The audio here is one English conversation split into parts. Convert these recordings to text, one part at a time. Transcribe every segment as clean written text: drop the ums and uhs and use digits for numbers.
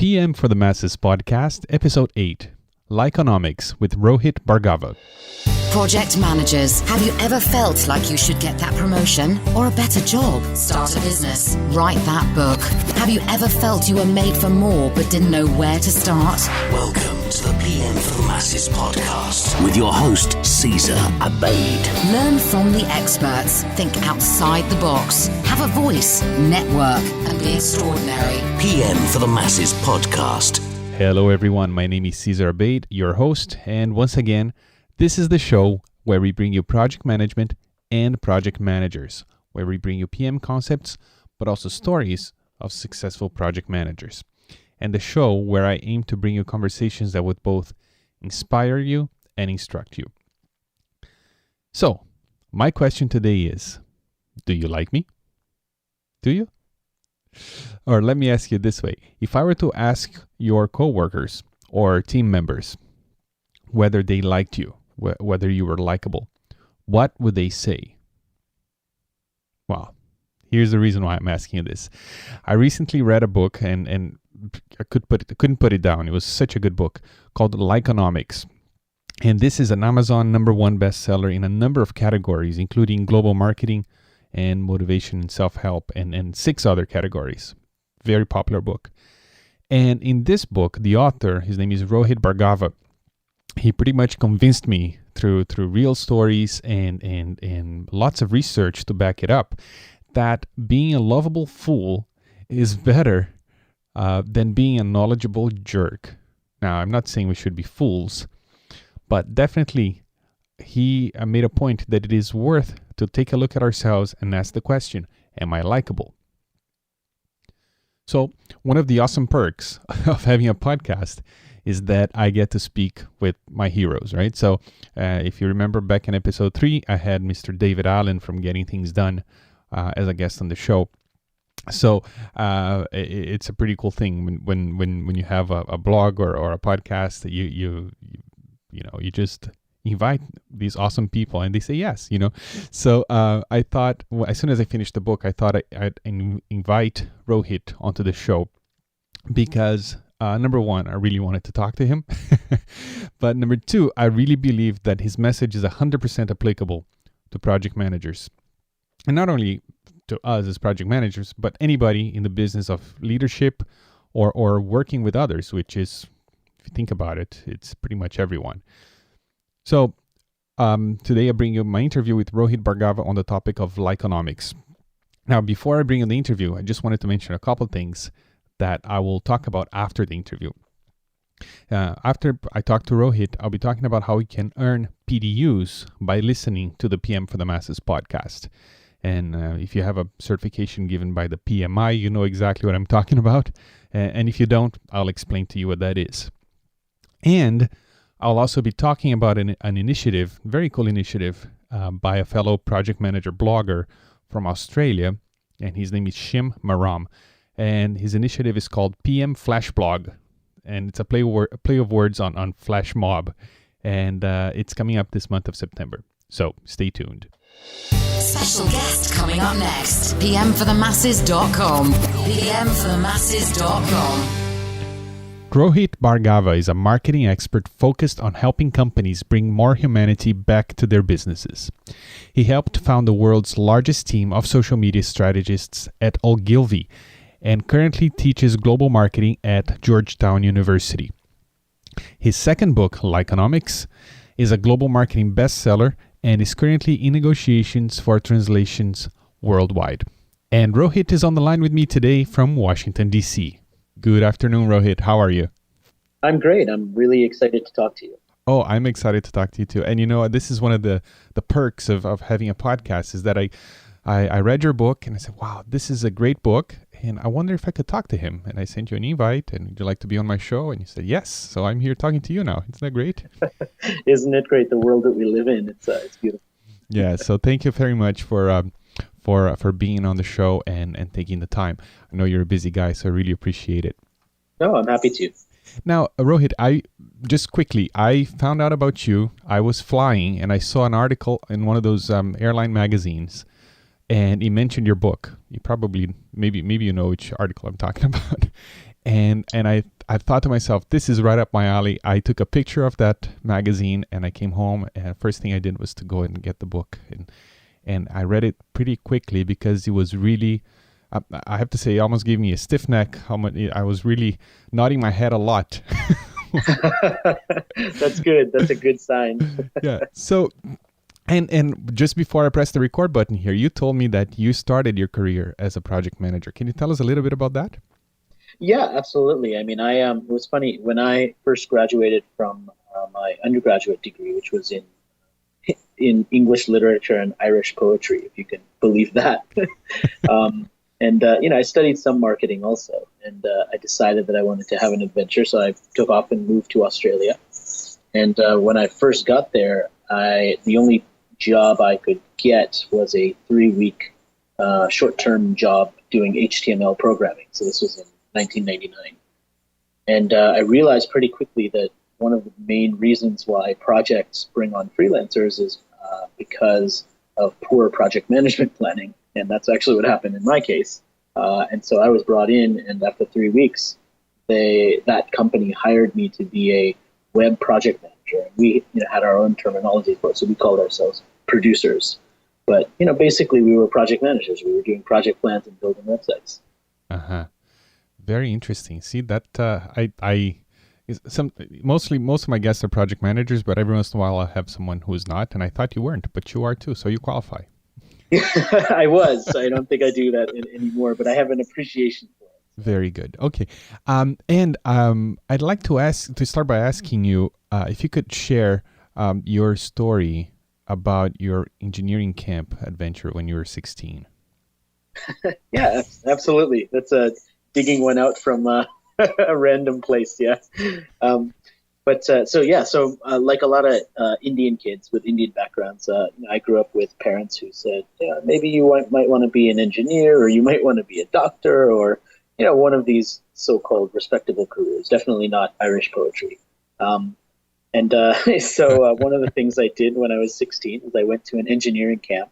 PM for the Masses podcast, episode 8, Likeonomics with Rohit Bhargava. Project managers, have you ever felt like you should get that promotion or a better job? Start a business, write that book. Have you ever felt you were made for more but didn't know where to start? Welcome to the PM for the Masses podcast with your host, Caesar Abaid. Learn from the experts, think outside the box, have a voice, network, and be extraordinary. PM for the Masses podcast. Hello everyone, my name is Caesar Abaid, your host, and once again, this is the show where we bring you project management and project managers, where we bring you PM concepts, but also stories of successful project managers. And the show where I aim to bring you conversations that would both inspire you and instruct you. So, my question today is, do you like me? Do you? Or let me ask you this way. If I were to ask your coworkers or team members whether they liked you, whether you were likable, what would they say? Well, here's the reason why I'm asking you this. I recently read a book and I couldn't put it down. It was such a good book called Likeonomics. And this is an Amazon #1 bestseller in a number of categories, including global marketing and motivation and self-help and 6 other categories. Very popular book. And in this book, the author, his name is Rohit Bhargava, he pretty much convinced me through real stories and lots of research to back it up that being a lovable fool is better than being a knowledgeable jerk. Now, I'm not saying we should be fools, but definitely he made a point that it is worth to take a look at ourselves and ask the question, am I likable? So one of the awesome perks of having a podcast is that I get to speak with my heroes, right? So if you remember back in episode 3, I had Mr. David Allen from Getting Things Done as a guest on the show. So it's a pretty cool thing when you have a blog or a podcast that you just invite these awesome people and they say yes, So I thought, as soon as I finished the book, I thought I'd invite Rohit onto the show because number one, I really wanted to talk to him. But number two, I really believe that his message is 100% applicable to project managers. And not only to us as project managers, but anybody in the business of leadership or working with others, which is, if you think about it, it's pretty much everyone. So today I bring you my interview with Rohit Bhargava on the topic of Likeonomics. Now, before I bring you the interview, I just wanted to mention a couple things that I will talk about after the interview. After I talk to Rohit, I'll be talking about how we can earn PDUs by listening to the PM for the Masses podcast. And if you have a certification given by the PMI, you know exactly what I'm talking about. And if you don't, I'll explain to you what that is. And I'll also be talking about an initiative, very cool initiative, by a fellow project manager blogger from Australia. And his name is Shim Maram. And his initiative is called PM Flash Blog, and it's a play of words on Flash Mob, and it's coming up this month of September. So stay tuned. Special guest coming up next. PMforthemasses.com. PMforthemasses.com. Rohit Bhargava is a marketing expert focused on helping companies bring more humanity back to their businesses. He helped found the world's largest team of social media strategists at Ogilvy, and currently teaches global marketing at Georgetown University. His second book, Likeonomics, is a global marketing bestseller and is currently in negotiations for translations worldwide. And Rohit is on the line with me today from Washington, D.C. Good afternoon, Rohit. How are you? I'm great. I'm really excited to talk to you. Oh, I'm excited to talk to you too. And this is one of the perks of having a podcast is that I read your book and I said, wow, this is a great book. And I wonder if I could talk to him. And I sent you an invite, and would you like to be on my show? And you said, yes. So I'm here talking to you now. Isn't that great? Isn't it great? The world that we live in. It's beautiful. Yeah. So thank you very much for being on the show and taking the time. I know you're a busy guy, so I really appreciate it. No, I'm happy to. Now, Rohit, I found out about you. I was flying, and I saw an article in one of those airline magazines. And he mentioned your book. You probably, maybe you know which article I'm talking about. And I thought to myself, this is right up my alley. I took a picture of that magazine and I came home, and first thing I did was to go and get the book, and I read it pretty quickly because it was really, I have to say, it almost gave me a stiff neck. I was really nodding my head a lot. That's good. That's a good sign. Yeah. So, and just before I press the record button here, you told me that you started your career as a project manager. Can you tell us a little bit about that? Yeah, absolutely. I mean, it was funny when I first graduated from my undergraduate degree, which was in English literature and Irish poetry, if you can believe that. I studied some marketing also, and I decided that I wanted to have an adventure, so I took off and moved to Australia. And when I first got there, the only job I could get was a 3-week short-term job doing HTML programming. So this was in 1999. And I realized pretty quickly that one of the main reasons why projects bring on freelancers is because of poor project management planning. And that's actually what happened in my case. And so I was brought in, and after 3 weeks, that company hired me to be a web project manager. And we had our own terminology for it, so we called ourselves producers. But basically we were project managers. We were doing project plans and building websites. Uh-huh. Very interesting. See that most of my guests are project managers, but every once in a while I have someone who is not, and I thought you weren't, but you are too, so you qualify. I was. I don't think I do that anymore, but I have an appreciation for it. Very good. Okay. I'd like to start by asking you if you could share your story about your engineering camp adventure when you were 16. Yeah, absolutely. That's digging one out from a random place. Yeah. So like a lot of Indian kids with Indian backgrounds, I grew up with parents who said, maybe you might want to be an engineer, or you might want to be a doctor, or one of these so-called respectable careers. Definitely not Irish poetry. So one of the things I did when I was 16 is I went to an engineering camp,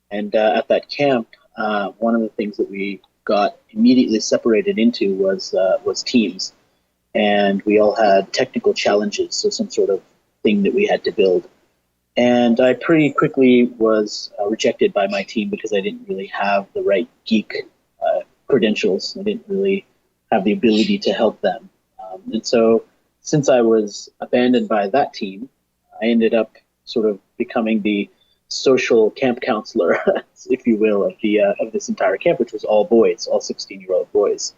and at that camp, one of the things that we got immediately separated into was teams. And we all had technical challenges, so some sort of thing that we had to build. And I pretty quickly was rejected by my team because I didn't really have the right geek credentials. I didn't really have the ability to help them. And so since I was abandoned by that team, I ended up sort of becoming the social camp counselor, if you will, of this entire camp, which was all boys, all 16-year-old boys.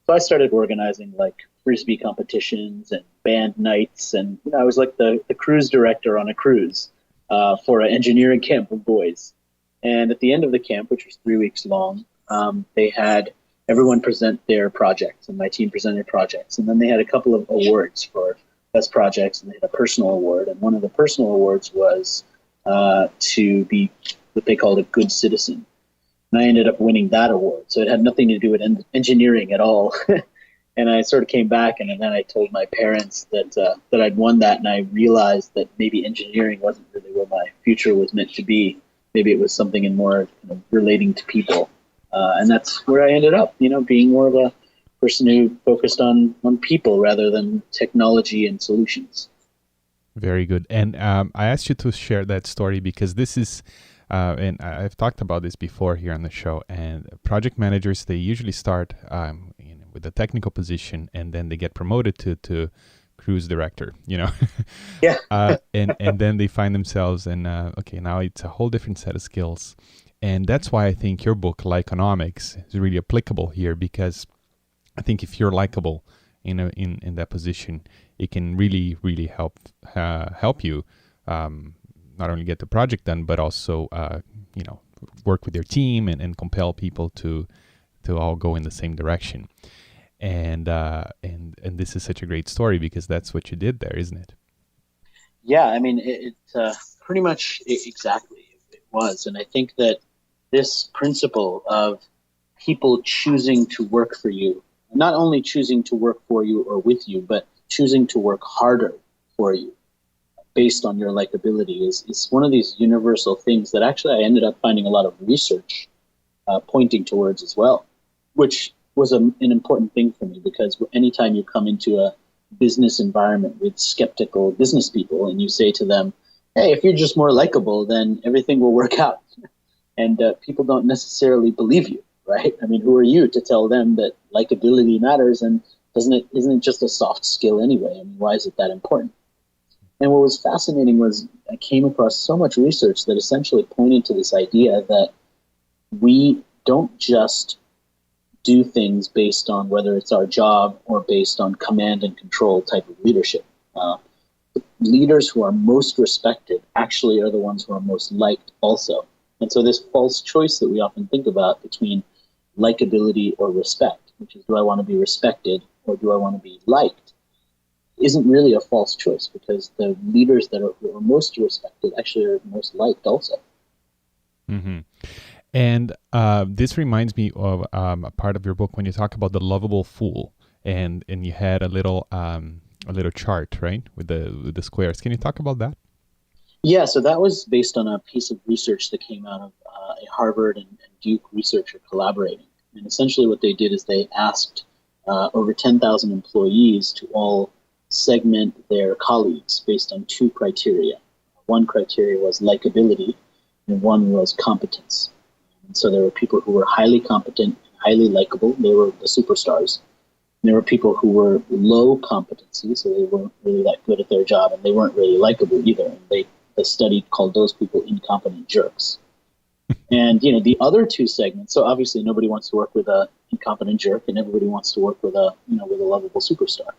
So I started organizing like Frisbee competitions and band nights, and I was like the cruise director on a cruise for an engineering camp of boys. And at the end of the camp, which was 3 weeks long, they had everyone present their projects, and my team presented projects. And then they had a couple of awards for best projects, and they had a personal award. And one of the personal awards was to be what they called a good citizen. And I ended up winning that award. So it had nothing to do with engineering at all. And I sort of came back, and then I told my parents that I'd won that, and I realized that maybe engineering wasn't really where my future was meant to be. Maybe it was something in more relating to people. And that's where I ended up, being more of a person who focused on people rather than technology and solutions. Very good. And I asked you to share that story because this is, and I've talked about this before here on the show, and project managers, they usually start with a technical position, and then they get promoted to cruise director, Yeah. and then they find themselves in, now it's a whole different set of skills. And that's why I think your book, Likeonomics, is really applicable here, because I think if you're likable in that position, it can really, really help you not only get the project done, but also, work with your team and compel people to all go in the same direction. And this is such a great story because that's what you did there, isn't it? Yeah, I mean, it pretty much exactly it was. And I think that this principle of people choosing to work for you, not only choosing to work for you or with you, but choosing to work harder for you based on your likability is one of these universal things that actually I ended up finding a lot of research pointing towards as well, which was an important thing for me, because anytime you come into a business environment with skeptical business people and you say to them, hey, if you're just more likable, then everything will work out. And people don't necessarily believe you, right? I mean, who are you to tell them that likability matters, and isn't it just a soft skill anyway? I mean, why is it that important? And what was fascinating was I came across so much research that essentially pointed to this idea that we don't just do things based on whether it's our job or based on command and control type of leadership. The leaders who are most respected actually are the ones who are most liked also. And so this false choice that we often think about between likability or respect, which is, do I want to be respected or do I want to be liked, isn't really a false choice, because the leaders who are most respected actually are most liked also. Mm-hmm. And this reminds me of a part of your book when you talk about the lovable fool, and you had a little chart, right, with the squares. Can you talk about that? Yeah, so that was based on a piece of research that came out of a Harvard and Duke researcher collaborating. And essentially what they did is they asked over 10,000 employees to all segment their colleagues based on two criteria. One criteria was likability, and one was competence. And so there were people who were highly competent, highly likable. They were the superstars. And there were people who were low competency, so they weren't really that good at their job, and they weren't really likable either. And the study called those people incompetent jerks. And, the other two segments, so obviously nobody wants to work with an incompetent jerk, and everybody wants to work with a lovable superstar.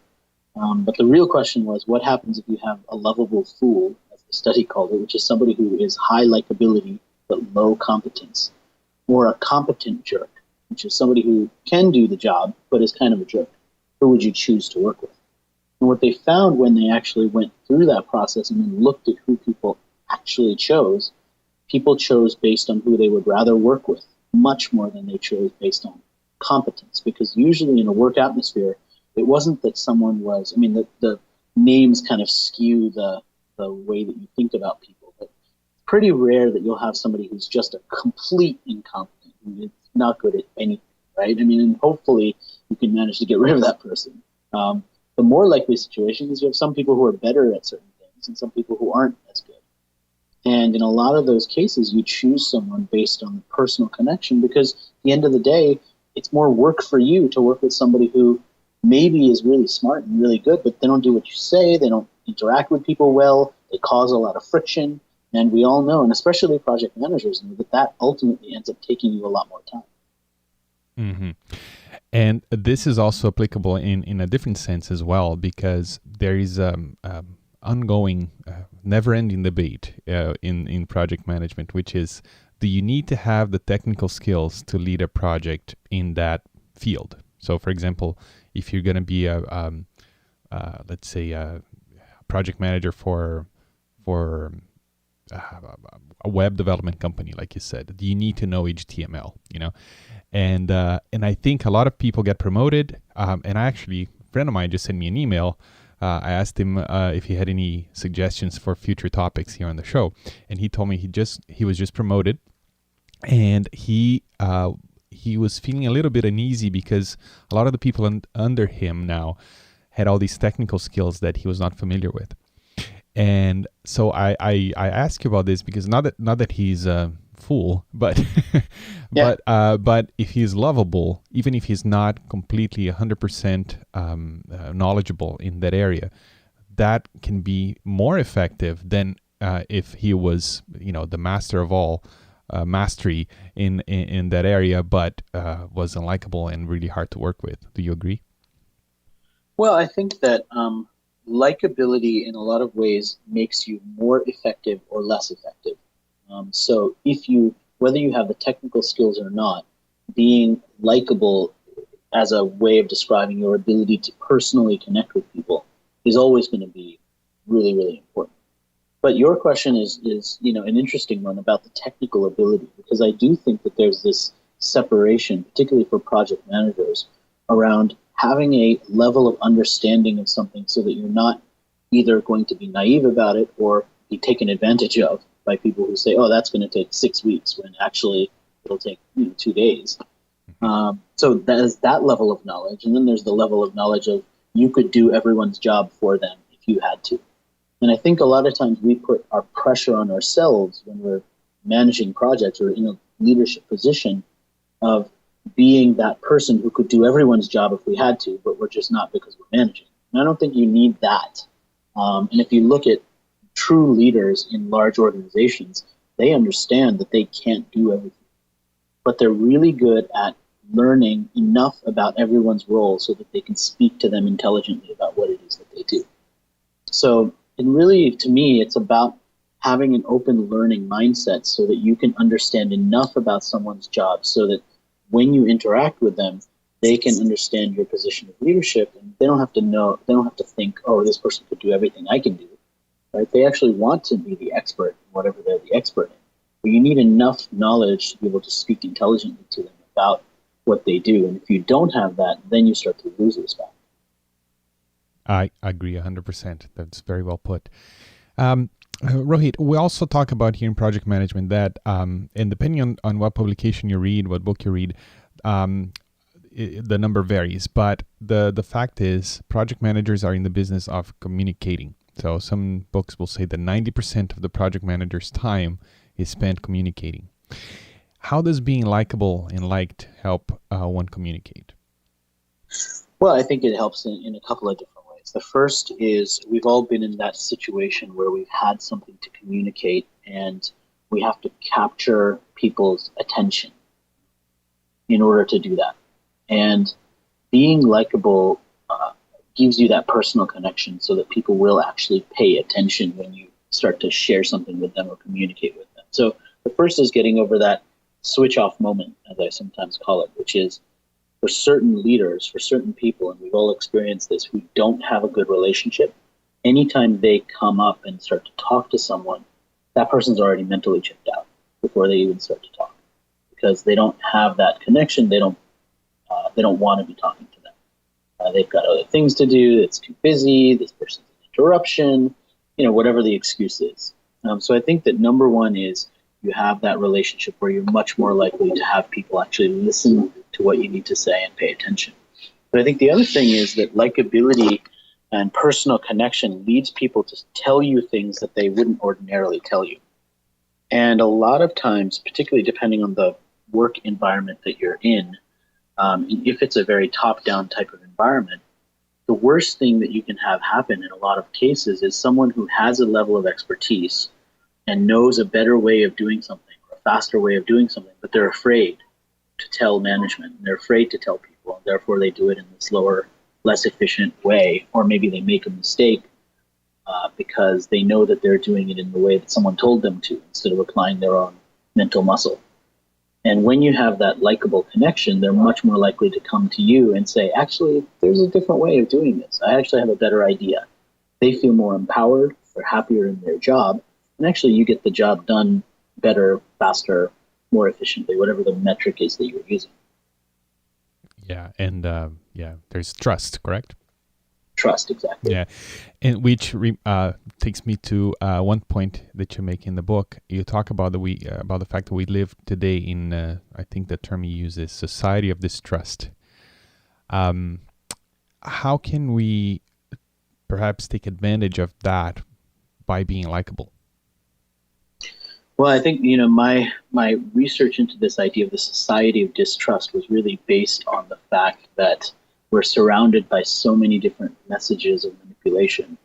But the real question was, what happens if you have a lovable fool, as the study called it, which is somebody who is high likability but low competence, or a competent jerk, which is somebody who can do the job but is kind of a jerk? Who would you choose to work with? And what they found when they actually went through that process and then looked at who people actually chose, people chose based on who they would rather work with, much more than they chose based on competence. Because usually in a work atmosphere, it wasn't that someone was, the names kind of skew the way that you think about people, but it's pretty rare that you'll have somebody who's just a complete incompetent, who is not good at anything, right? And hopefully you can manage to get rid of that person. The more likely situation is you have some people who are better at certain things and some people who aren't as good. And in a lot of those cases, you choose someone based on the personal connection, because at the end of the day, it's more work for you to work with somebody who maybe is really smart and really good, but they don't do what you say, they don't interact with people well, they cause a lot of friction, and we all know, and especially project managers know, that ultimately ends up taking you a lot more time. Mm-hmm. And this is also applicable in a different sense as well, because there is ongoing, never-ending debate in project management, which is, do you need to have the technical skills to lead a project in that field? So, for example, if you're going to be let's say, a project manager for a web development company, like you said, do you need to know HTML? And I think a lot of people get promoted. And a friend of mine just sent me an email. I asked him if he had any suggestions for future topics here on the show, and he told me he was just promoted, and he was feeling a little bit uneasy because a lot of the people under him now had all these technical skills that he was not familiar with. And so I ask you about this because not that he's a fool, but Yeah. but if he's lovable, even if he's not completely 100% knowledgeable in that area, that can be more effective than if he was the master of all mastery in that area, but was unlikable and really hard to work with. Do you agree? Well, I think that likability in a lot of ways makes you more effective or less effective. So whether you have the technical skills or not, being likable as a way of describing your ability to personally connect with people is always going to be really, really important. But your question is an interesting one about the technical ability, because I do think that there's this separation, particularly for project managers, around having a level of understanding of something so that you're not either going to be naive about it or be taken advantage of by people who say, oh, that's going to take 6 weeks, when actually it'll take 2 days. So there's that level of knowledge. And then there's the level of knowledge of you could do everyone's job for them if you had to. And I think a lot of times we put our pressure on ourselves when we're managing projects or in a leadership position of being that person who could do everyone's job if we had to, but we're just not because we're managing. And I don't think you need that. And if you look at true leaders in large organizations, they understand that they can't do everything, but they're really good at learning enough about everyone's role so that they can speak to them intelligently about what it is that they do. So, and really, to me, it's about having an open learning mindset so that you can understand enough about someone's job so that when you interact with them, they can understand your position of leadership, and they don't have to think, oh, this person could do everything I can do, right? They actually want to be the expert in whatever they're the expert in. But you need enough knowledge to be able to speak intelligently to them about what they do. And if you don't have that, then you start to lose respect. I agree 100%. That's very well put. Rohit, we also talk about here in project management that, and depending on what publication you read, what book you read, the number varies. But the fact is, project managers are in the business of communicating. So some books will say that 90% of the project manager's time is spent communicating. How does being likable and liked help one communicate? Well, I think it helps in a couple of different ways. The first is we've all been in that situation where we've had something to communicate and we have to capture people's attention in order to do that. And being likable gives you that personal connection so that people will actually pay attention when you start to share something with them or communicate with them. So the first is getting over that switch off moment, as I sometimes call it, which is for certain leaders, for certain people, and we've all experienced this, who don't have a good relationship, anytime they come up and start to talk to someone, that person's already mentally checked out before they even start to talk, because they don't have that connection. They don't want to be talking to them. They've got other things to do. It's too busy. This person's an interruption. Whatever the excuse is. So I think that number one is you have that relationship where you're much more likely to have people actually listen to what you need to say and pay attention. But I think the other thing is that likability and personal connection leads people to tell you things that they wouldn't ordinarily tell you. And a lot of times, particularly depending on the work environment that you're in, if it's a very top-down type of environment, the worst thing that you can have happen in a lot of cases is someone who has a level of expertise and knows a better way of doing something or a faster way of doing something, but they're afraid to tell management, and they're afraid to tell people, and therefore they do it in the slower, less efficient way, or maybe they make a mistake because they know that they're doing it in the way that someone told them to instead of applying their own mental muscle. And when you have that likable connection, they're much more likely to come to you and say, actually, there's a different way of doing this. I actually have a better idea. They feel more empowered, they're happier in their job, and actually you get the job done better, faster, more efficiently, whatever the metric is that you're using. Yeah, and there's trust, correct? Trust, exactly. Yeah, and which takes me to one point that you make in the book. You talk about the fact that we live today in, I think the term you use is society of distrust. How can we perhaps take advantage of that by being likable? Well, I think, my research into this idea of the society of distrust was really based on the fact that we're surrounded by so many different messages of manipulation.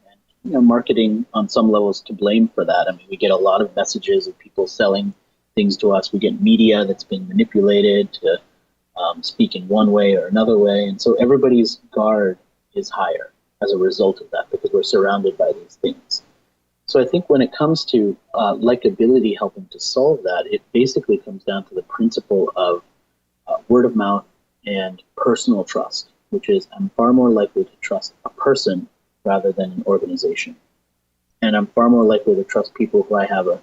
And, marketing on some levels to blame for that. I mean, we get a lot of messages of people selling things to us. We get media that's been manipulated to speak in one way or another way. And so everybody's guard is higher as a result of that because we're surrounded by these things. So I think when it comes to likability helping to solve that, it basically comes down to the principle of word of mouth and personal trust, which is I'm far more likely to trust a person rather than an organization. And I'm far more likely to trust people who I have a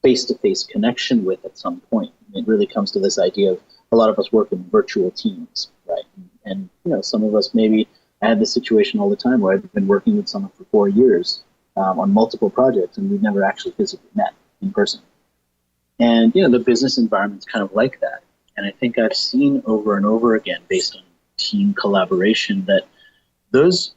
face-to-face connection with at some point. It really comes to this idea of a lot of us work in virtual teams, right? And some of us maybe, I had this situation all the time where I've been working with someone for 4 years on multiple projects, and we've never actually physically met in person. And, the business environment's kind of like that. And I think I've seen over and over again, based on team collaboration, that those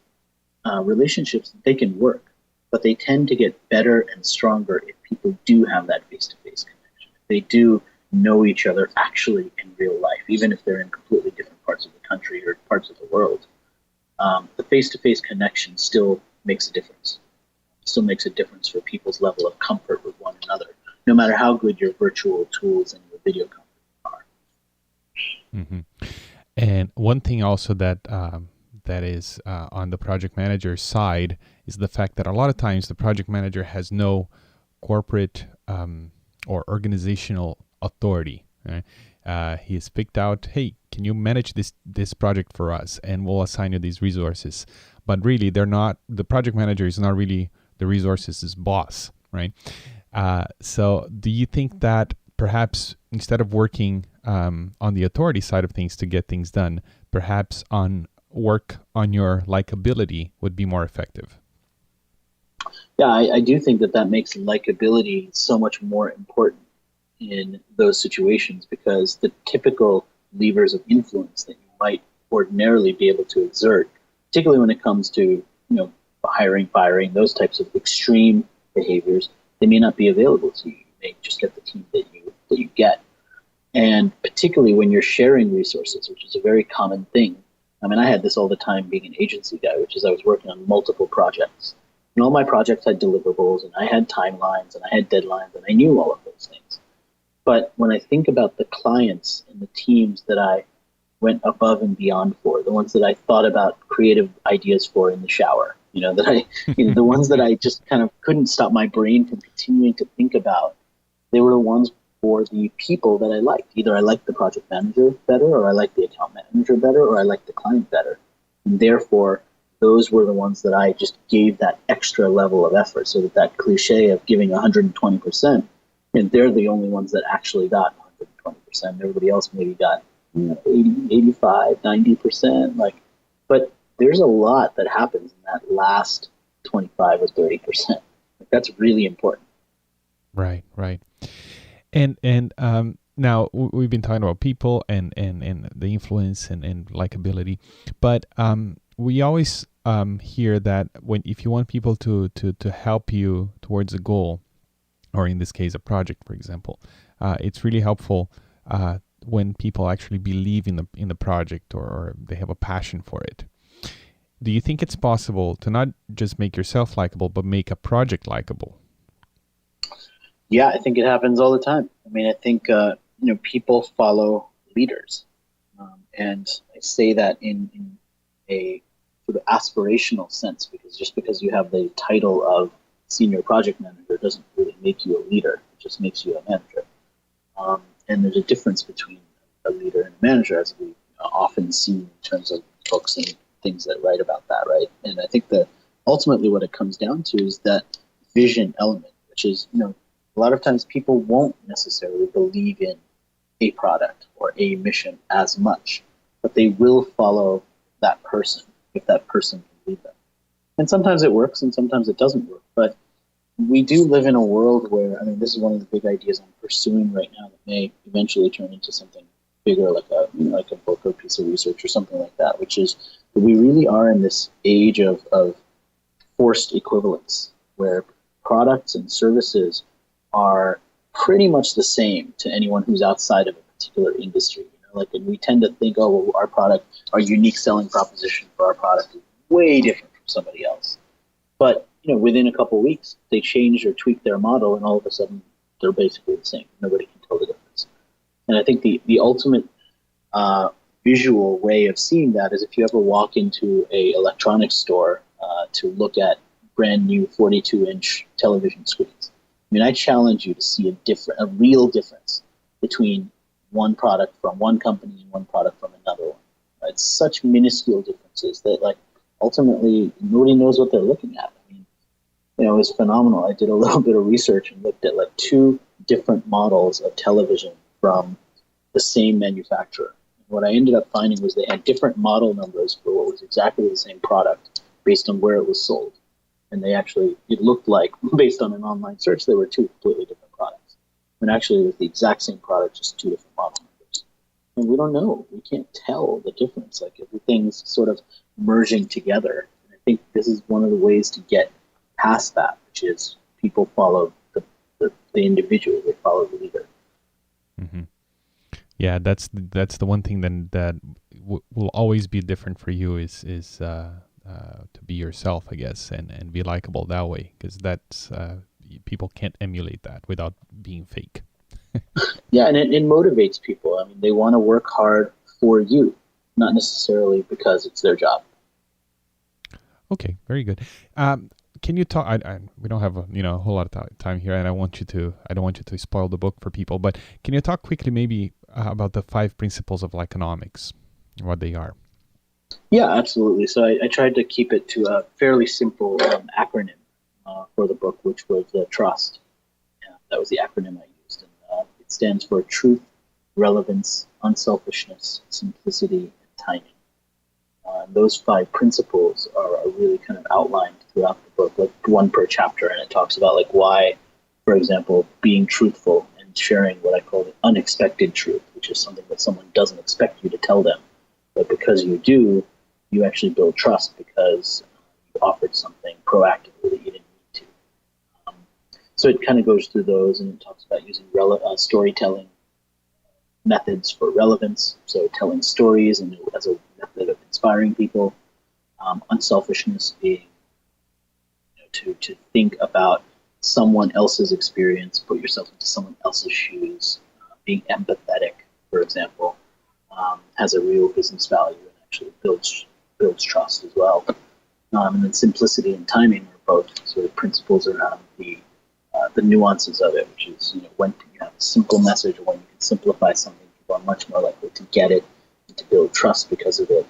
relationships, they can work, but they tend to get better and stronger if people do have that face-to-face connection. If they do know each other actually in real life, even if they're in completely different parts of the country or parts of the world. The face-to-face connection still makes a difference. Still makes a difference for people's level of comfort with one another, no matter how good your virtual tools and your video comfort are. Mm-hmm. And one thing also that is on the project manager side is the fact that a lot of times the project manager has no corporate or organizational authority. Right? He has picked out, hey, can you manage this project for us, and we'll assign you these resources. But really, the project manager is not really the resources' boss, right? So do you think that perhaps instead of working on the authority side of things to get things done, perhaps work on your likability would be more effective? Yeah, I do think that makes likability so much more important in those situations, because the typical levers of influence that you might ordinarily be able to exert, particularly when it comes to hiring, firing, those types of extreme behaviors, they may not be available to you. You may just get the team that you get. And particularly when you're sharing resources, which is a very common thing. I mean, I had this all the time being an agency guy, which is I was working on multiple projects. And all my projects had deliverables, and I had timelines, and I had deadlines, and I knew all of those things. But when I think about the clients and the teams that I went above and beyond for, the ones that I thought about creative ideas for in the shower, the ones that I just kind of couldn't stop my brain from continuing to think about, they were the ones for the people that I liked. Either I liked the project manager better, or I liked the account manager better, or I liked the client better. And therefore, those were the ones that I just gave that extra level of effort, so that cliche of giving 120%, and they're the only ones that actually got 120%. Everybody else maybe got 80, 85, 90%. But there's a lot that happens in that last 25 or 30%. That's really important. Right. And now we've been talking about people and the influence and likability, but we always hear that if you want people to help you towards a goal, or in this case a project, for example, it's really helpful when people actually believe in the project, or they have a passion for it. Do you think it's possible to not just make yourself likable, but make a project likable? Yeah, I think it happens all the time. I mean, I think people follow leaders, and I say that in a sort of aspirational sense, because just because you have the title of senior project manager doesn't really make you a leader. It just makes you a manager. And there's a difference between a leader and a manager, as we often see in terms of books and things that write about that, right? And I think that ultimately what it comes down to is that vision element, which is, a lot of times people won't necessarily believe in a product or a mission as much, but they will follow that person if that person can lead them. And sometimes it works and sometimes it doesn't work. But we do live in a world where, this is one of the big ideas I'm pursuing right now that may eventually turn into something bigger, like a book or piece of research or something like that, which is that we really are in this age of forced equivalence, where products and services are pretty much the same to anyone who's outside of a particular industry. And we tend to think, our unique selling proposition for our product is way different from somebody else. But within a couple of weeks, they change or tweak their model, and all of a sudden, they're basically the same. Nobody can tell the difference. And I think the ultimate visual way of seeing that is if you ever walk into a electronics store to look at brand new 42-inch television screens. I challenge you to see a real difference between one product from one company and one product from another one. It's such minuscule differences that, ultimately, nobody knows what they're looking at. It was phenomenal. I did a little bit of research and looked at two different models of television from the same manufacturer. And what I ended up finding was they had different model numbers for what was exactly the same product based on where it was sold. And it looked like, based on an online search, they were two completely different products. When actually it was the exact same product, just two different model numbers. And we don't know. We can't tell the difference. Like everything's sort of merging together. And I think this is one of the ways to get past that, which is people follow the individual, they follow the leader. Mm-hmm. Yeah, that's the one thing then that will always be different for you is to be yourself, I guess, and be likable that way, because that's people can't emulate that without being fake. Yeah, and it motivates people. I mean, they want to work hard for you, not necessarily because it's their job. Okay, very good. Can you talk? We don't have a whole lot of time here, and I don't want you to spoil the book for people. But can you talk quickly, maybe about the 5 principles of Likeonomics, what they are? Yeah, absolutely. So I tried to keep it to a fairly simple acronym for the book, which was trust. Yeah, that was the acronym I used, and it stands for truth, relevance, unselfishness, simplicity, and timing. Those 5 principles are really kind of outlined throughout the book, like one per chapter, and it talks about like why, for example, being truthful and sharing what I call the unexpected truth, which is something that someone doesn't expect you to tell them, but because you do, you actually build trust because you offered something proactively that you didn't need to. So it kind of goes through those, and it talks about using storytelling methods for relevance, so telling stories and as a method of inspiring people. Unselfishness being to think about someone else's experience, put yourself into someone else's shoes. Being empathetic, for example, has a real business value and actually builds trust as well. And then simplicity and timing are both sort of principles around the nuances of it, which is when you have a simple message or when you can simplify something, people are much more likely to get it and to build trust because of it.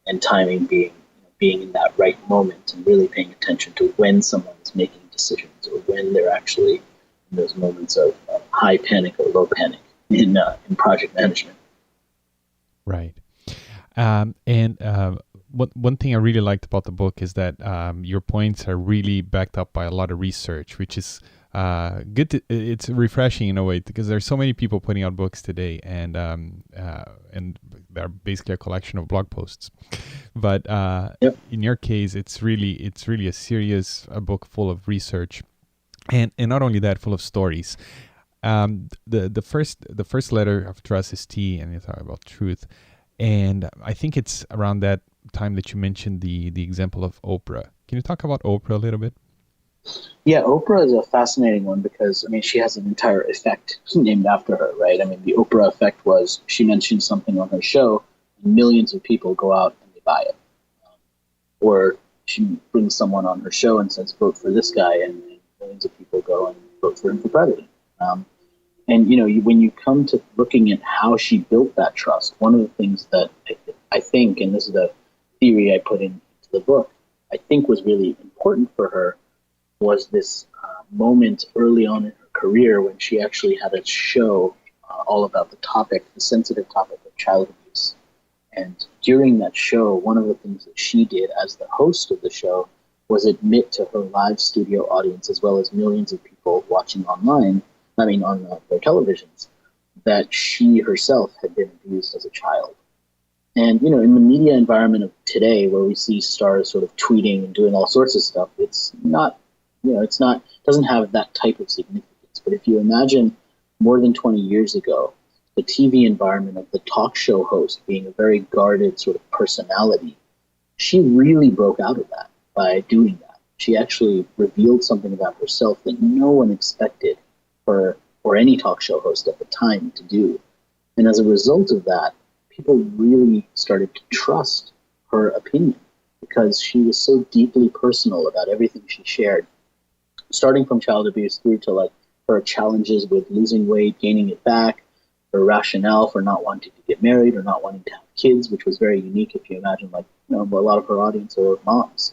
And timing being in that right moment and really paying attention to when someone is making decisions or when they're actually in those moments of high panic or low panic in project management. Right. And one thing I really liked about the book is that your points are really backed up by a lot of research, which is good. It's refreshing in a way because there's so many people putting out books today, and they're basically a collection of blog posts. But Yep. in your case, it's really a serious book full of research, and not only that, full of stories. The first letter of trust is T, and you talk about truth. And I think it's around that time that you mentioned the example of Oprah. Can you talk about Oprah a little bit? Yeah, Oprah is a fascinating one because, I mean, she has an entire effect named after her, right? I mean, the Oprah effect was she mentions something on her show, and millions of people go out and they buy it. Or she brings someone on her show and says, vote for this guy, and millions of people go and vote for him for president. And, when you come to looking at how she built that trust, one of the things that I think, and this is a theory I put into the book, I think was really important for her was this moment early on in her career when she actually had a show all about the sensitive topic of child abuse. And during that show, one of the things that she did as the host of the show was admit to her live studio audience, as well as millions of people watching online, on their televisions, that she herself had been abused as a child. And, in the media environment of today, where we see stars sort of tweeting and doing all sorts of stuff, it's not, doesn't have that type of significance. But if you imagine more than 20 years ago, the TV environment of the talk show host being a very guarded sort of personality, she really broke out of that by doing that. She actually revealed something about herself that no one expected her or any talk show host at the time to do. And as a result of that, people really started to trust her opinion because she was so deeply personal about everything she shared, starting from child abuse through to like her challenges with losing weight, gaining it back, her rationale for not wanting to get married or not wanting to have kids, which was very unique if you imagine a lot of her audience are moms.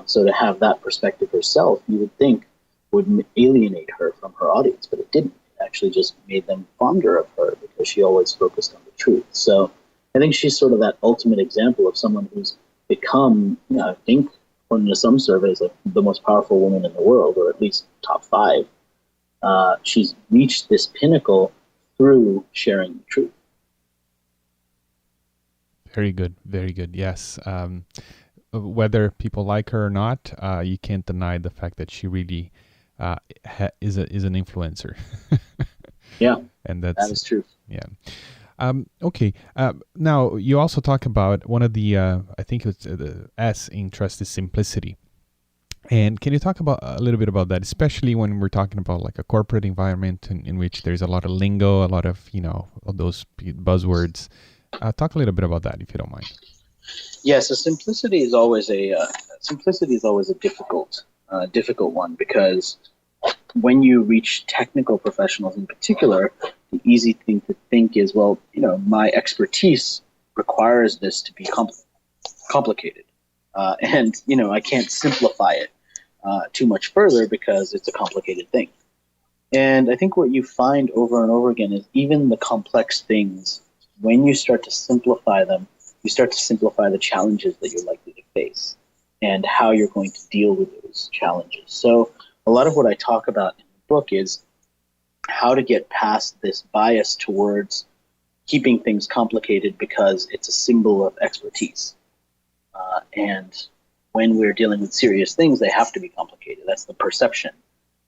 So to have that perspective herself, you would think would alienate her from her audience, but it didn't. It actually just made them fonder of her because she always focused on the truth. So I think she's sort of that ultimate example of someone who's become, I think, according to some surveys, like the most powerful woman in the world, or at least top 5. She's reached this pinnacle through sharing the truth. Very good. Very good. Yes. Whether people like her or not, you can't deny the fact that she really is an influencer. Yeah, And that that's, is true. yeah. Okay. Now, you also talk about one of the, I think it's the S in trust is simplicity. And can you talk about a little bit about that, especially when we're talking about like a corporate environment in which there's a lot of lingo, a lot of, all those buzzwords. Talk a little bit about that, if you don't mind. Yeah, so simplicity is always a difficult one, because when you reach technical professionals in particular, the easy thing to think is, well, my expertise requires this to be complicated, and I can't simplify it too much further because it's a complicated thing. And I think what you find over and over again is even the complex things, when you start to simplify them, you start to simplify the challenges that you're likely to face and how you're going to deal with those challenges. So a lot of what I talk about in the book is how to get past this bias towards keeping things complicated because it's a symbol of expertise. And when we're dealing with serious things, they have to be complicated. That's the perception.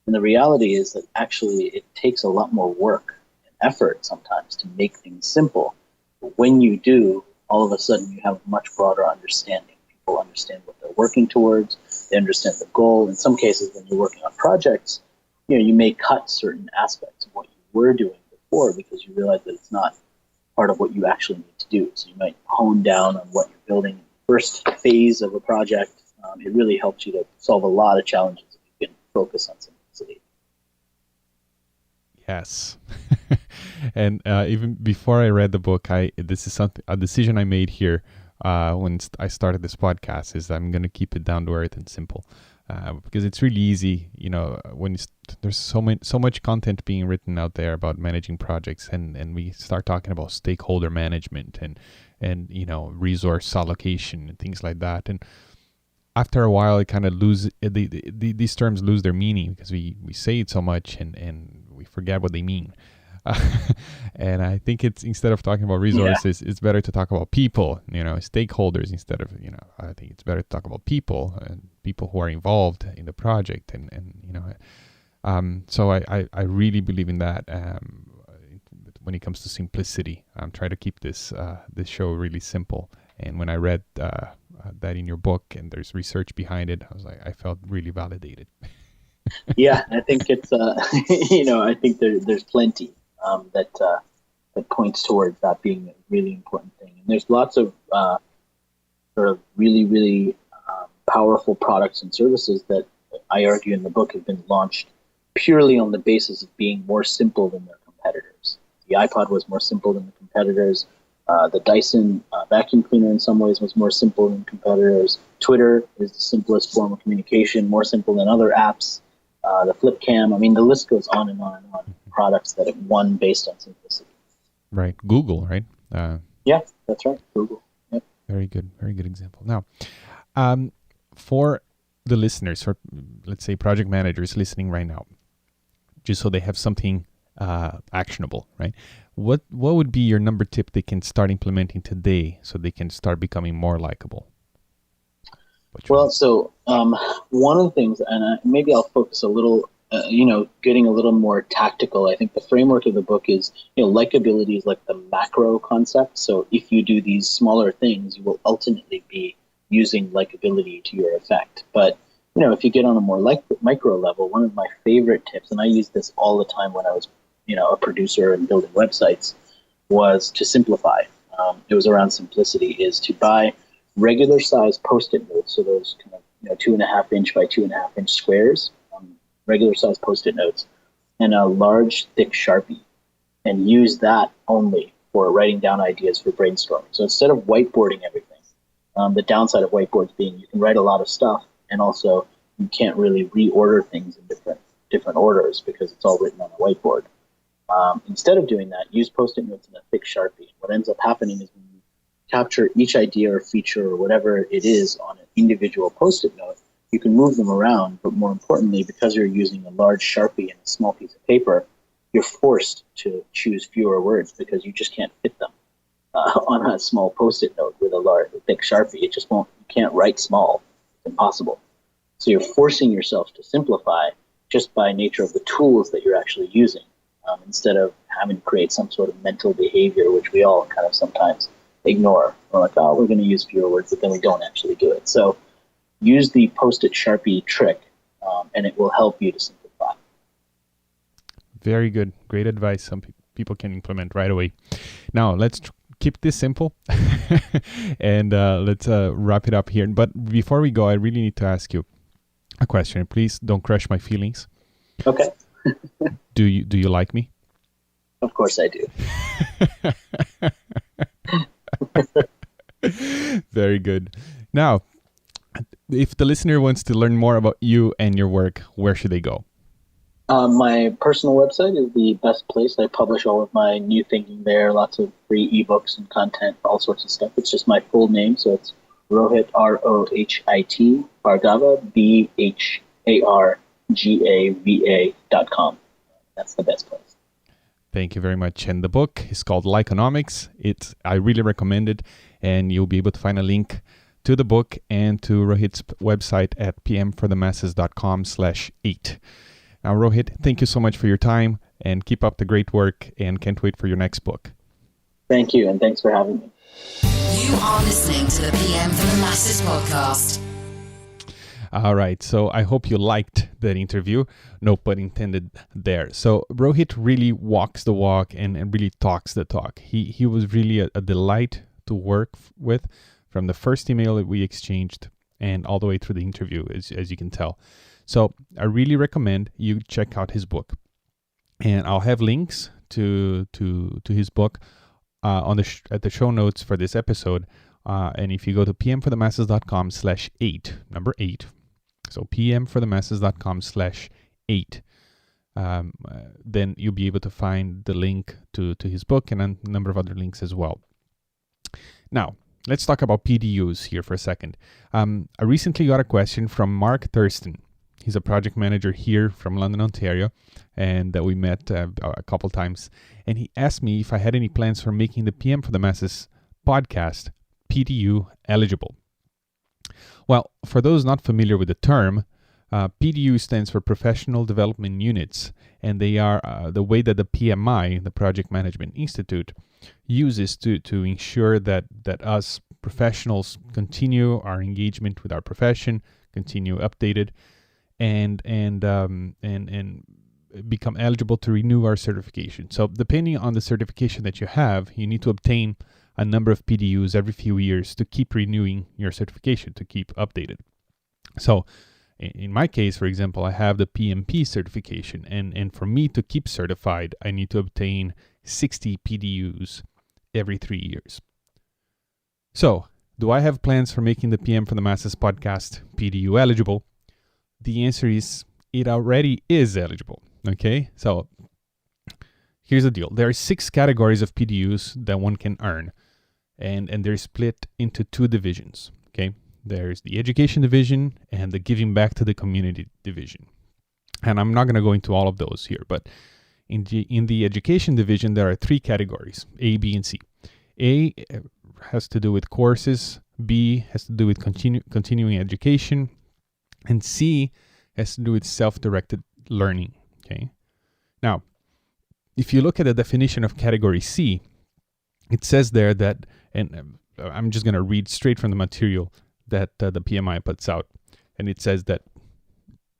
And the reality is that actually it takes a lot more work and effort sometimes to make things simple. But when you do, all of a sudden you have much broader understanding. People understand what they're working towards. They understand the goal. In some cases, when you're working on projects, you may cut certain aspects of what you were doing before because you realize that it's not part of what you actually need to do. So you might hone down on what you're building in the first phase of a project. It really helps you to solve a lot of challenges if you can focus on simplicity. Yes. And even before I read the book, this is a decision I made here when I started this podcast, is I'm going to keep it down to earth and simple, because it's really easy, when there's so much content being written out there about managing projects, and we start talking about stakeholder management and resource allocation and things like that, and after a while it kind of these terms lose their meaning because we say it so much and we forget what they mean. And I think it's, instead of talking about resources, it's better to talk about people, stakeholders, instead of, I think it's better to talk about people and people who are involved in the project. So I really believe in that. When it comes to simplicity, I'm trying to keep this show really simple. And when I read that in your book and there's research behind it, I felt really validated. Yeah, I think it's, I think there's plenty that points towards that being a really important thing. And there's lots of sort of really, really powerful products and services that I argue in the book have been launched purely on the basis of being more simple than their competitors. The iPod was more simple than the competitors. The Dyson vacuum cleaner in some ways was more simple than competitors. Twitter is the simplest form of communication, more simple than other apps. The flip cam, the list goes on and on and on. Products that have won based on simplicity. Right. Google, right? Yeah, that's right. Google. Yep. Very good example. Now, for the listeners, for let's say project managers listening right now, just so they have something actionable, right? What would be your number tip they can start implementing today so they can start becoming more likable? So one of the things, and maybe I'll focus a little, getting a little more tactical. I think the framework of the book is, likability is like the macro concept. So if you do these smaller things, you will ultimately be using likability to your effect. But, if you get on a more micro level, one of my favorite tips, and I use this all the time when I was, a producer and building websites, was to simplify. It was around simplicity, is to buy regular size Post-it notes, so those kind of 2.5 inch by 2.5 inch squares, regular size Post-it notes, and a large thick Sharpie, and use that only for writing down ideas for brainstorming. So instead of whiteboarding everything, the downside of whiteboards being you can write a lot of stuff, and also you can't really reorder things in different orders because it's all written on a whiteboard. Instead of doing that, use Post-it notes and a thick Sharpie. What ends up happening is when you capture each idea or feature or whatever it is on an individual Post-it note, you can move them around, but more importantly, because you're using a large Sharpie and a small piece of paper, you're forced to choose fewer words because you just can't fit them. on a small Post-it note with a large, thick Sharpie. It just won't. You can't write small. It's impossible. So you're forcing yourself to simplify just by nature of the tools that you're actually using, instead of having to create some sort of mental behavior, which we all kind of sometimes ignore. We're like, oh, we're going to use fewer words, but then we don't actually do it. So use the Post-it Sharpie trick, and it will help you to simplify. Very good. Great advice. Some people can implement right away. Now, let's keep this simple and let's wrap it up here. But before we go, I really need to ask you a question. Please don't crush my feelings. Okay. Do you like me? Of course I do. Very good. Now, if the listener wants to learn more about you and your work, where should they go? My personal website is the best place. I publish all of my new thinking there, lots of free ebooks and content, all sorts of stuff. It's just my full name, so it's Rohit, Rohit, Bhargava, BHARGAVA.com. That's the best place. Thank you very much. And the book is called Likeonomics. I really recommend it, and you'll be able to find a link to the book and to Rohit's website at pmforthemasters.com/8. Now, Rohit, thank you so much for your time, and keep up the great work, and can't wait for your next book. Thank you, and thanks for having me. You are listening to the PM for the Masses podcast. All right, so I hope you liked that interview. No pun intended there. So Rohit really walks the walk and really talks the talk. He was really a delight to work with from the first email that we exchanged and all the way through the interview, as you can tell. So I really recommend you check out his book. And I'll have links to his book at the show notes for this episode. And if you go to pmforthemasters.com/8, number 8, so pmforthemasters.com/8, then you'll be able to find the link to his book and a number of other links as well. Now, let's talk about PDUs here for a second. I recently got a question from Mark Thurston. He's a project manager here from London, Ontario, and we met a couple times. And he asked me if I had any plans for making the PM for the Masses podcast PDU eligible. Well, for those not familiar with the term, PDU stands for Professional Development Units, and they are the way that the PMI, the Project Management Institute, uses to ensure that us professionals continue our engagement with our profession, continue updated, and become eligible to renew our certification. So depending on the certification that you have, you need to obtain a number of PDUs every few years to keep renewing your certification, to keep updated. So in my case, for example, I have the PMP certification, and for me to keep certified, I need to obtain 60 PDUs every 3 years. So, do I have plans for making the PM for the Masses podcast PDU eligible? The answer is it already is eligible. Okay, so here's the deal. There are 6 categories of PDUs that one can earn, and they're split into 2 divisions. Okay, there's the education division and the giving back to the community division. And I'm not going to go into all of those here, but in the education division, there are 3 categories, A, B, and C. A has to do with courses, B has to do with continuing education, and C has to do with self-directed learning. Okay. Now, if you look at the definition of category C, it says there that, and I'm just going to read straight from the material that the PMI puts out, and it says that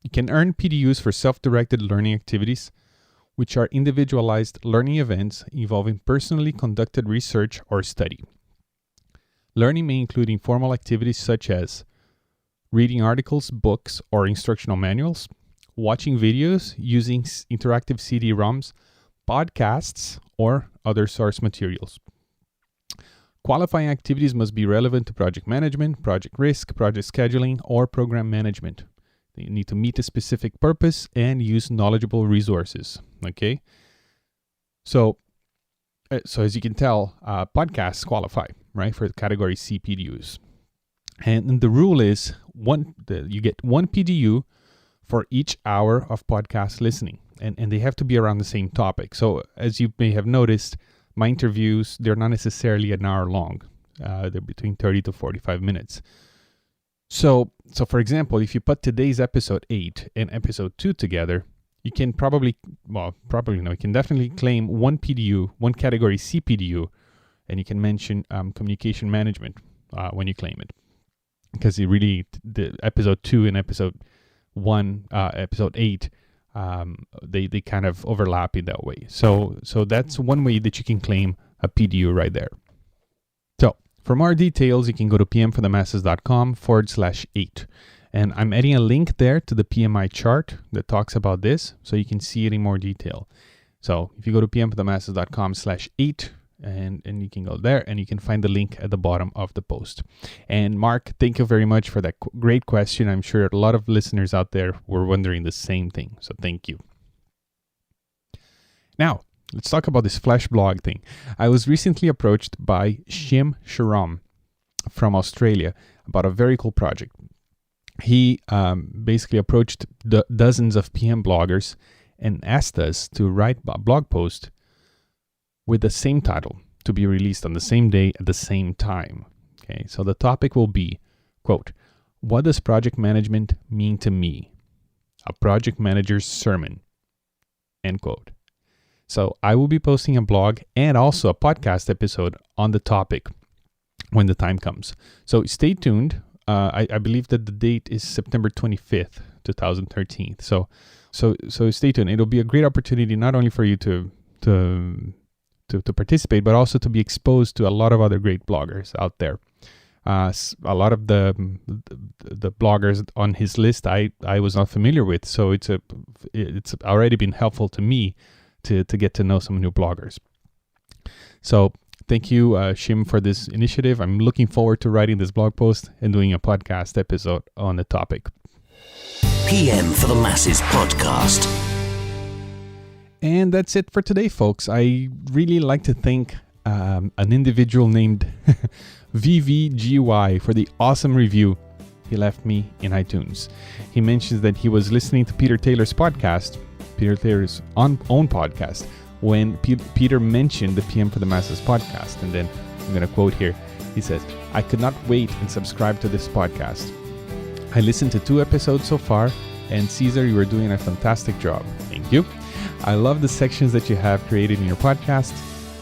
you can earn PDUs for self-directed learning activities, which are individualized learning events involving personally conducted research or study. Learning may include informal activities such as reading articles, books, or instructional manuals, watching videos, using interactive CD-ROMs, podcasts, or other source materials. Qualifying activities must be relevant to project management, project risk, project scheduling, or program management. They need to meet a specific purpose and use knowledgeable resources. Okay? So as you can tell, podcasts qualify, right, for category C PDUs. And the rule is you get 1 PDU for each hour of podcast listening, and they have to be around the same topic. So as you may have noticed, My interviews, they're not necessarily an hour long. They're between 30 to 45 minutes. So for example, if you put today's episode 8 and episode 2 together, you can you can definitely claim one PDU, one category C PDU, and you can mention communication management when you claim it. Because the episode 2 and episode 1, episode 8, they kind of overlap in that way. So that's one way that you can claim a PDU right there. So for more details, you can go to pmforthemasses.com/8. And I'm adding a link there to the PMI chart that talks about this, so you can see it in more detail. So if you go to pmforthemasses.com/8, and you can go there and you can find the link at the bottom of the post. And Mark, thank you very much for that great question. I'm sure a lot of listeners out there were wondering the same thing. So thank you. Now, let's talk about this Flash blog thing. I was recently approached by Shim Sharam from Australia about a very cool project. He basically approached dozens of PM bloggers and asked us to write a blog post with the same title to be released on the same day at the same time. Okay, so the topic will be, quote, "What does project management mean to me? A project manager's sermon," end quote. So I will be posting a blog and also a podcast episode on the topic when the time comes. So stay tuned. I believe that the date is September 25th, 2013. So stay tuned. It'll be a great opportunity not only for you to participate, but also to be exposed to a lot of other great bloggers out there. A lot of the bloggers on his list I was not familiar with, so it's already been helpful to me to get to know some new bloggers. So thank you, Shim, for this initiative. I'm looking forward to writing this blog post and doing a podcast episode on the topic. PM for the Masses podcast. And that's it for today, folks. I really like to thank an individual named VVGY for the awesome review he left me in iTunes. He mentions that he was listening to Peter Taylor's podcast, Peter Taylor's own podcast, when Peter mentioned the PM for the Masses podcast. And then I'm going to quote here. He says, "I could not wait and subscribe to this podcast. I listened to 2 episodes so far, and Caesar, you are doing a fantastic job." Thank you. "I love the sections that you have created in your podcast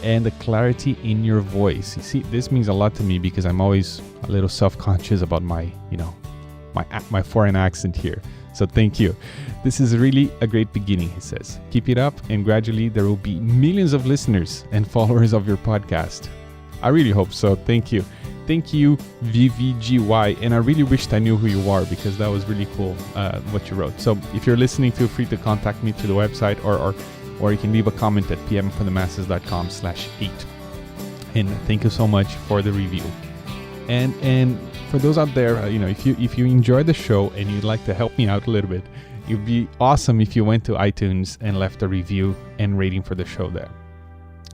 and the clarity in your voice." You see, this means a lot to me because I'm always a little self-conscious about my foreign accent here. So thank you. "This is really a great beginning," he says. "Keep it up, and gradually there will be millions of listeners and followers of your podcast." I really hope so. Thank you. Thank you, VVGY. And I really wished I knew who you are, because that was really cool what you wrote. So if you're listening, feel free to contact me through the website, or you can leave a comment at pmforthemasses.com/8. And thank you so much for the review. And for those out there, if you enjoyed the show and you'd like to help me out a little bit, it'd be awesome if you went to iTunes and left a review and rating for the show there.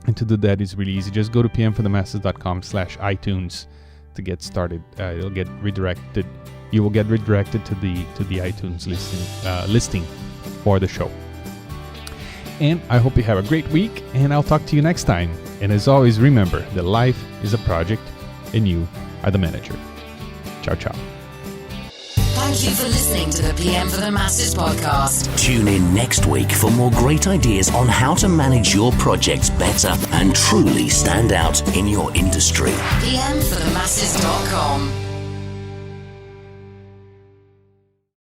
And to do that is really easy. Just go to pmforthemasses.com/iTunes to get started. It'll get redirected. You will get redirected to the iTunes listing for the show. And I hope you have a great week, and I'll talk to you next time. And as always, remember that life is a project and you are the manager. Ciao, ciao. Thank you for listening to the PM for the Masses podcast. Tune in next week for more great ideas on how to manage your projects better and truly stand out in your industry. pmforthemasses.com